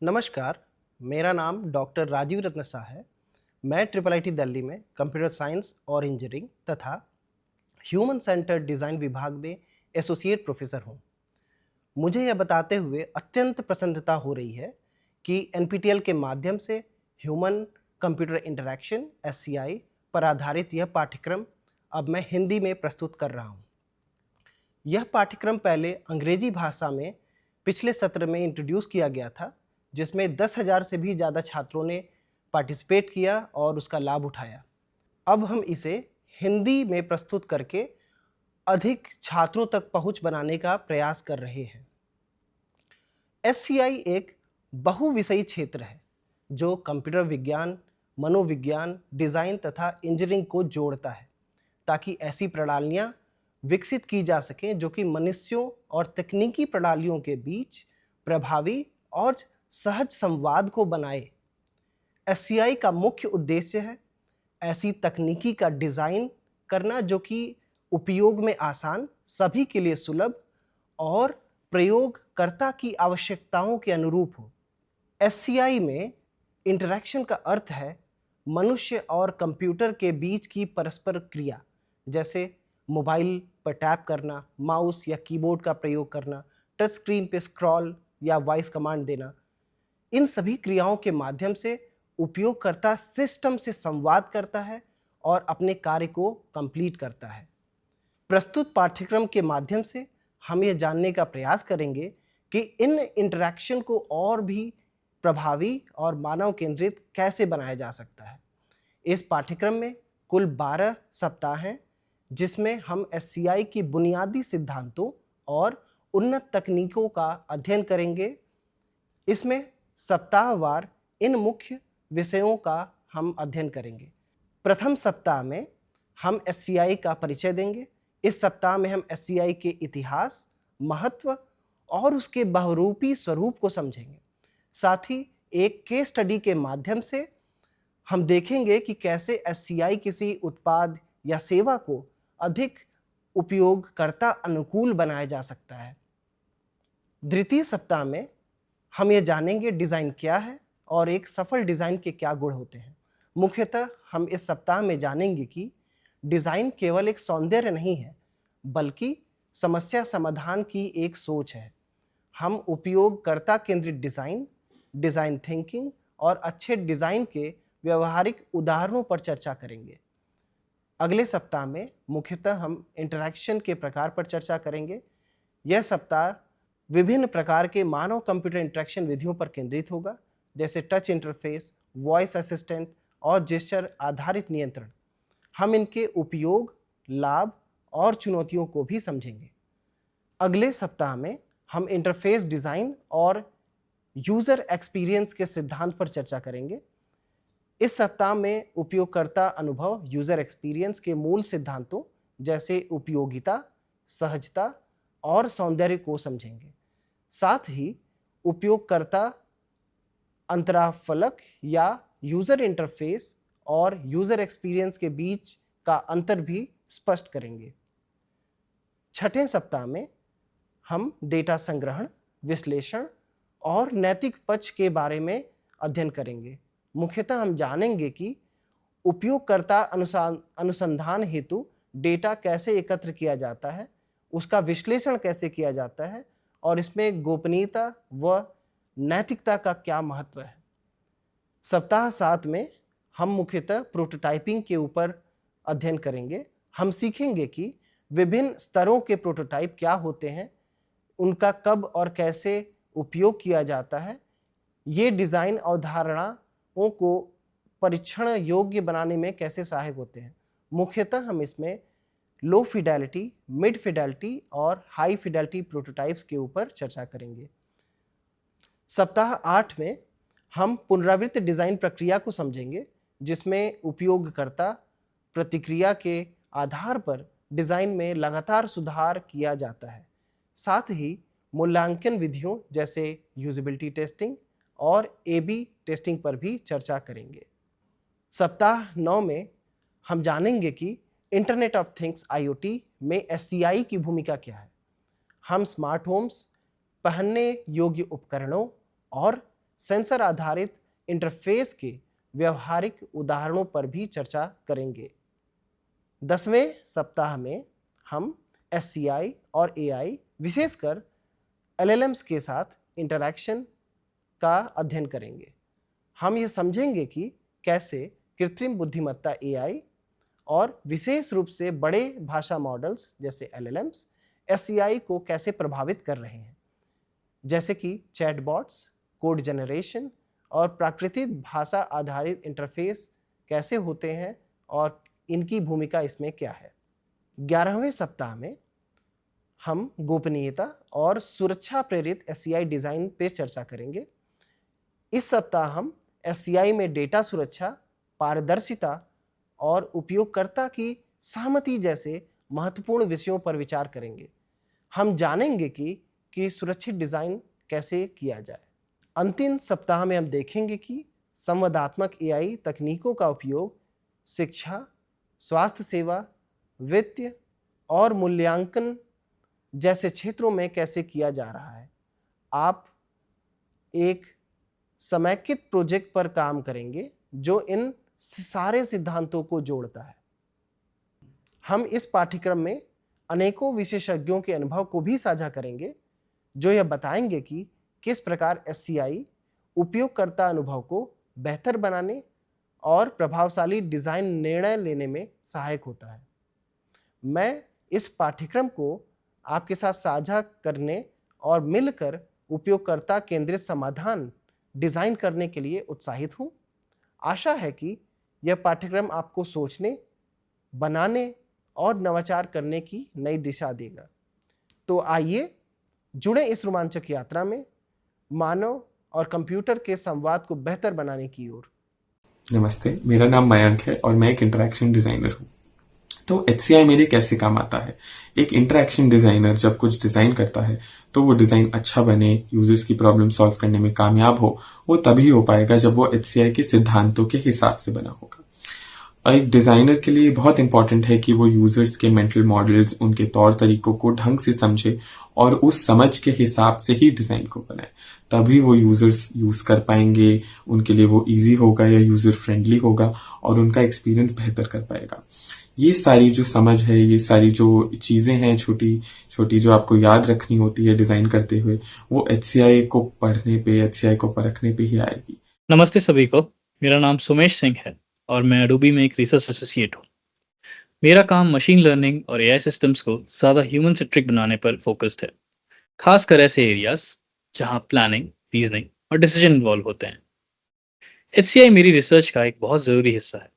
नमस्कार, मेरा नाम डॉक्टर राजीव रत्न शाह है। मैं ट्रिपल आईटी दिल्ली में कंप्यूटर साइंस और इंजीनियरिंग तथा ह्यूमन सेंटर्ड डिज़ाइन विभाग में एसोसिएट प्रोफेसर हूँ। मुझे यह बताते हुए अत्यंत प्रसन्नता हो रही है कि एनपीटीईएल के माध्यम से ह्यूमन कंप्यूटर इंटरैक्शन एससीआई पर आधारित यह पाठ्यक्रम अब मैं हिंदी में प्रस्तुत कर रहा हूँ। यह पाठ्यक्रम पहले अंग्रेजी भाषा में पिछले सत्र में इंट्रोड्यूस किया गया था, जिसमें 10,000 से भी ज़्यादा छात्रों ने पार्टिसिपेट किया और उसका लाभ उठाया। अब हम इसे हिंदी में प्रस्तुत करके अधिक छात्रों तक पहुंच बनाने का प्रयास कर रहे हैं। एससीआई एक बहुविषयी क्षेत्र है जो कंप्यूटर विज्ञान, मनोविज्ञान, डिज़ाइन तथा इंजीनियरिंग को जोड़ता है, ताकि ऐसी प्रणालियाँ विकसित की जा सकें जो कि मनुष्यों और तकनीकी प्रणालियों के बीच प्रभावी और सहज संवाद को बनाए। एससीआई का मुख्य उद्देश्य है ऐसी तकनीकी का डिज़ाइन करना जो कि उपयोग में आसान, सभी के लिए सुलभ और प्रयोगकर्ता की आवश्यकताओं के अनुरूप हो। एससीआई में इंटरैक्शन का अर्थ है मनुष्य और कंप्यूटर के बीच की परस्पर क्रिया, जैसे मोबाइल पर टैप करना, माउस या कीबोर्ड का प्रयोग करना, टच स्क्रीन पे स्क्रॉल या वॉइस कमांड देना। इन सभी क्रियाओं के माध्यम से उपयोगकर्ता सिस्टम से संवाद करता है और अपने कार्य को कंप्लीट करता है। प्रस्तुत पाठ्यक्रम के माध्यम से हम यह जानने का प्रयास करेंगे कि इन इंटरैक्शन को और भी प्रभावी और मानव केंद्रित कैसे बनाया जा सकता है। इस पाठ्यक्रम में कुल 12 सप्ताह हैं, जिसमें हम एससीआई की बुनियादी सिद्धांतों और उन्नत तकनीकों का अध्ययन करेंगे। इसमें सप्ताहवार इन मुख्य विषयों का हम अध्ययन करेंगे। प्रथम सप्ताह में हम एससीआई का परिचय देंगे। इस सप्ताह में हम एससीआई के इतिहास, महत्व और उसके बहुरूपी स्वरूप को समझेंगे। साथ ही एक केस स्टडी के माध्यम से हम देखेंगे कि कैसे एससीआई किसी उत्पाद या सेवा को अधिक उपयोगकर्ता अनुकूल बनाया जा सकता है। द्वितीय सप्ताह में हम ये जानेंगे डिज़ाइन क्या है और एक सफल डिज़ाइन के क्या गुण होते हैं। मुख्यतः हम इस सप्ताह में जानेंगे कि डिज़ाइन केवल एक सौंदर्य नहीं है, बल्कि समस्या समाधान की एक सोच है। हम उपयोगकर्ता केंद्रित डिज़ाइन, डिज़ाइन थिंकिंग और अच्छे डिज़ाइन के व्यवहारिक उदाहरणों पर चर्चा करेंगे। अगले सप्ताह में मुख्यतः हम इंटरैक्शन के प्रकार पर चर्चा करेंगे। यह सप्ताह विभिन्न प्रकार के मानव कंप्यूटर इंटरैक्शन विधियों पर केंद्रित होगा, जैसे टच इंटरफेस, वॉइस असिस्टेंट और जेस्चर आधारित नियंत्रण। हम इनके उपयोग, लाभ और चुनौतियों को भी समझेंगे। अगले सप्ताह में हम इंटरफेस डिज़ाइन और यूज़र एक्सपीरियंस के सिद्धांत पर चर्चा करेंगे। इस सप्ताह में उपयोगकर्ता अनुभव, यूज़र एक्सपीरियंस के मूल सिद्धांतों जैसे उपयोगिता, सहजता और सौंदर्य को समझेंगे। साथ ही उपयोगकर्ता अंतराफलक या यूज़र इंटरफेस और यूज़र एक्सपीरियंस के बीच का अंतर भी स्पष्ट करेंगे। छठे सप्ताह में हम डेटा संग्रहण, विश्लेषण और नैतिक पक्ष के बारे में अध्ययन करेंगे। मुख्यतः हम जानेंगे कि उपयोगकर्ता अनुसंधान हेतु डेटा कैसे एकत्र किया जाता है, उसका विश्लेषण कैसे किया जाता है और इसमें गोपनीयता व नैतिकता का क्या महत्व है। सप्ताह 7 में हम मुख्यतः प्रोटोटाइपिंग के ऊपर अध्ययन करेंगे। हम सीखेंगे कि विभिन्न स्तरों के प्रोटोटाइप क्या होते हैं, उनका कब और कैसे उपयोग किया जाता है। ये डिज़ाइन अवधारणाओं को परीक्षण योग्य बनाने में कैसे सहायक होते हैं। मुख्यतः हम इसमें लो फिडेलिटी, मिड फिडेलिटी और हाई फिडेलिटी प्रोटोटाइप्स के ऊपर चर्चा करेंगे। सप्ताह 8 में हम पुनरावृत्त डिज़ाइन प्रक्रिया को समझेंगे, जिसमें उपयोगकर्ता प्रतिक्रिया के आधार पर डिज़ाइन में लगातार सुधार किया जाता है। साथ ही मूल्यांकन विधियों जैसे यूजेबिलिटी टेस्टिंग और ए/बी टेस्टिंग पर भी चर्चा करेंगे। सप्ताह 9 में हम जानेंगे कि इंटरनेट ऑफ थिंग्स IoT में एससीआई की भूमिका क्या है। हम स्मार्ट होम्स, पहनने योग्य उपकरणों और सेंसर आधारित इंटरफेस के व्यवहारिक उदाहरणों पर भी चर्चा करेंगे। 10वें सप्ताह में हम SCI और AI, विशेषकर LLMs के साथ इंटरैक्शन का अध्ययन करेंगे। हम यह समझेंगे कि कैसे कृत्रिम बुद्धिमत्ता AI और विशेष रूप से बड़े भाषा मॉडल्स जैसे LLMs SCI को कैसे प्रभावित कर रहे हैं, जैसे कि चैटबॉट्स, कोड जनरेशन और प्राकृतिक भाषा आधारित इंटरफेस कैसे होते हैं और इनकी भूमिका इसमें क्या है। 11वें सप्ताह में हम गोपनीयता और सुरक्षा प्रेरित SCI डिज़ाइन पर चर्चा करेंगे। इस सप्ताह हम SCI में डेटा सुरक्षा, पारदर्शिता और उपयोगकर्ता की सहमति जैसे महत्वपूर्ण विषयों पर विचार करेंगे। हम जानेंगे कि सुरक्षित डिज़ाइन कैसे किया जाए। अंतिम सप्ताह में हम देखेंगे कि संवादात्मक AI तकनीकों का उपयोग शिक्षा, स्वास्थ्य सेवा, वित्त और मूल्यांकन जैसे क्षेत्रों में कैसे किया जा रहा है। आप एक समेकित प्रोजेक्ट पर काम करेंगे जो इन सारे सिद्धांतों को जोड़ता है। हम इस पाठ्यक्रम में अनेकों विशेषज्ञों के अनुभव को भी साझा करेंगे जो यह बताएंगे कि किस प्रकार SCI उपयोगकर्ता अनुभव को बेहतर बनाने और प्रभावशाली डिज़ाइन निर्णय लेने में सहायक होता है। मैं इस पाठ्यक्रम को आपके साथ साझा करने और मिलकर उपयोगकर्ता केंद्रित समाधान डिज़ाइन करने के लिए उत्साहित हूँ। आशा है कि यह पाठ्यक्रम आपको सोचने, बनाने और नवाचार करने की नई दिशा देगा। तो आइए जुड़े इस रोमांचक यात्रा में मानव और कंप्यूटर के संवाद को बेहतर बनाने की ओर। नमस्ते, मेरा नाम मयंक है और मैं एक इंटरैक्शन डिज़ाइनर हूँ। तो HCI मेरे कैसे काम आता है? एक इंटरैक्शन डिज़ाइनर जब कुछ डिज़ाइन करता है तो वो डिज़ाइन अच्छा बने, यूजर्स की प्रॉब्लम सॉल्व करने में कामयाब हो, वो तभी हो पाएगा जब वो HCI के सिद्धांतों के हिसाब से बना होगा। और एक डिज़ाइनर के लिए बहुत इंपॉर्टेंट है कि वो यूजर्स के मेंटल मॉडल्स, उनके तौर तरीकों को ढंग से समझे और उस समझ के हिसाब से ही डिज़ाइन को बनाए। तभी वो यूजर्स यूज़ कर पाएंगे, उनके लिए वो ईजी होगा या यूज़र फ्रेंडली होगा और उनका एक्सपीरियंस बेहतर कर पाएगा। ये सारी जो समझ है, ये सारी जो चीज़ें हैं छोटी छोटी जो आपको याद रखनी होती है डिज़ाइन करते हुए, वो HCI को पढ़ने पे, HCI को परखने पे ही आएगी। नमस्ते सभी को, मेरा नाम सुमेश सिंह है और मैं अडोबी में एक रिसर्च एसोसिएट हूँ। मेरा काम मशीन लर्निंग और AI सिस्टम्स को ज़्यादा ह्यूमन सेंट्रिक बनाने पर फोकस्ड है, खासकर ऐसे एरियाज जहाँ प्लानिंग, रीजनिंग और डिसीजन इन्वॉल्व होते हैं। HCI मेरी रिसर्च का एक बहुत ज़रूरी हिस्सा है।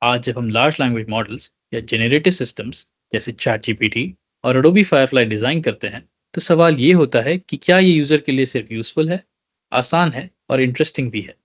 आज जब हम लार्ज लैंग्वेज मॉडल्स या जेनरेटिव सिस्टम्स जैसे ChatGPT और अडोबी फायरफ्लाई डिज़ाइन करते हैं, तो सवाल ये होता है कि क्या ये यूज़र के लिए सिर्फ यूजफुल है, आसान है और इंटरेस्टिंग भी है।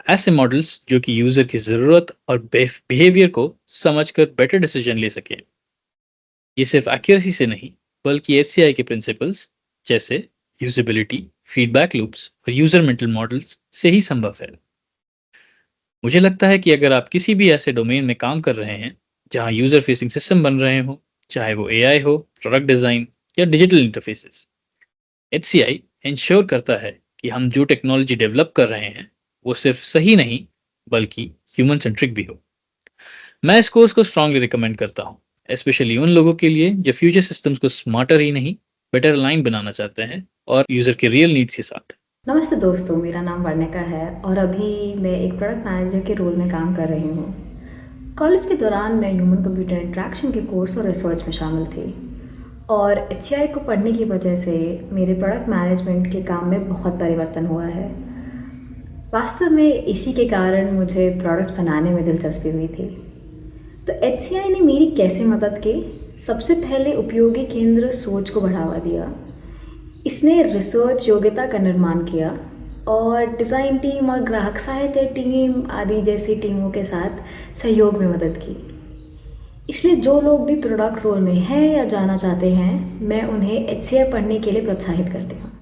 ऐसे मॉडल्स जो कि यूजर की जरूरत और बिहेवियर को समझकर बेटर डिसीजन ले सके। ये सिर्फ एक्यूरेसी से नहीं बल्कि HCI के प्रिंसिपल्स जैसे यूजेबिलिटी, फीडबैक लूप्स और यूजर मेंटल मॉडल्स से ही संभव है। मुझे लगता है कि अगर आप किसी भी ऐसे डोमेन में काम कर रहे हैं जहां यूजर फेसिंग सिस्टम बन रहे हो, चाहे वो AI हो, प्रोडक्ट डिजाइन या डिजिटल इंटरफेसेस, HCI इंश्योर करता है कि हम जो टेक्नोलॉजी डेवलप कर रहे हैं वो सिर्फ सही नहीं बल्कि ह्यूमन सेंट्रिक भी हो। मैं इस कोर्स को स्ट्रांगली रिकमेंड करता हूँ, स्पेशली उन लोगों के लिए जो फ्यूचर सिस्टम्स को स्मार्टर ही नहीं बेटर अलाइन बनाना चाहते हैं और यूजर के रियल नीड्स के साथ। नमस्ते दोस्तों, मेरा नाम वर्णिका है और अभी मैं एक प्रोडक्ट मैनेजर के रोल में काम कर रही हूँ। कॉलेज के दौरान मैं ह्यूमन कंप्यूटर इंटरेक्शन के कोर्स और रिसर्च में शामिल थी और HCI को पढ़ने की वजह से मेरे प्रोडक्ट मैनेजमेंट के काम में बहुत परिवर्तन हुआ है। वास्तव में इसी के कारण मुझे प्रोडक्ट्स बनाने में दिलचस्पी हुई थी। तो HCI ने मेरी कैसे मदद की? सबसे पहले उपयोगी केंद्र सोच को बढ़ावा दिया। इसने रिसर्च योग्यता का निर्माण किया और डिज़ाइन टीम और ग्राहक सहायता टीम आदि जैसी टीमों के साथ सहयोग में मदद की। इसलिए जो लोग भी प्रोडक्ट रोल में हैं या जाना चाहते हैं, मैं उन्हें HCI पढ़ने के लिए प्रोत्साहित करती हूँ।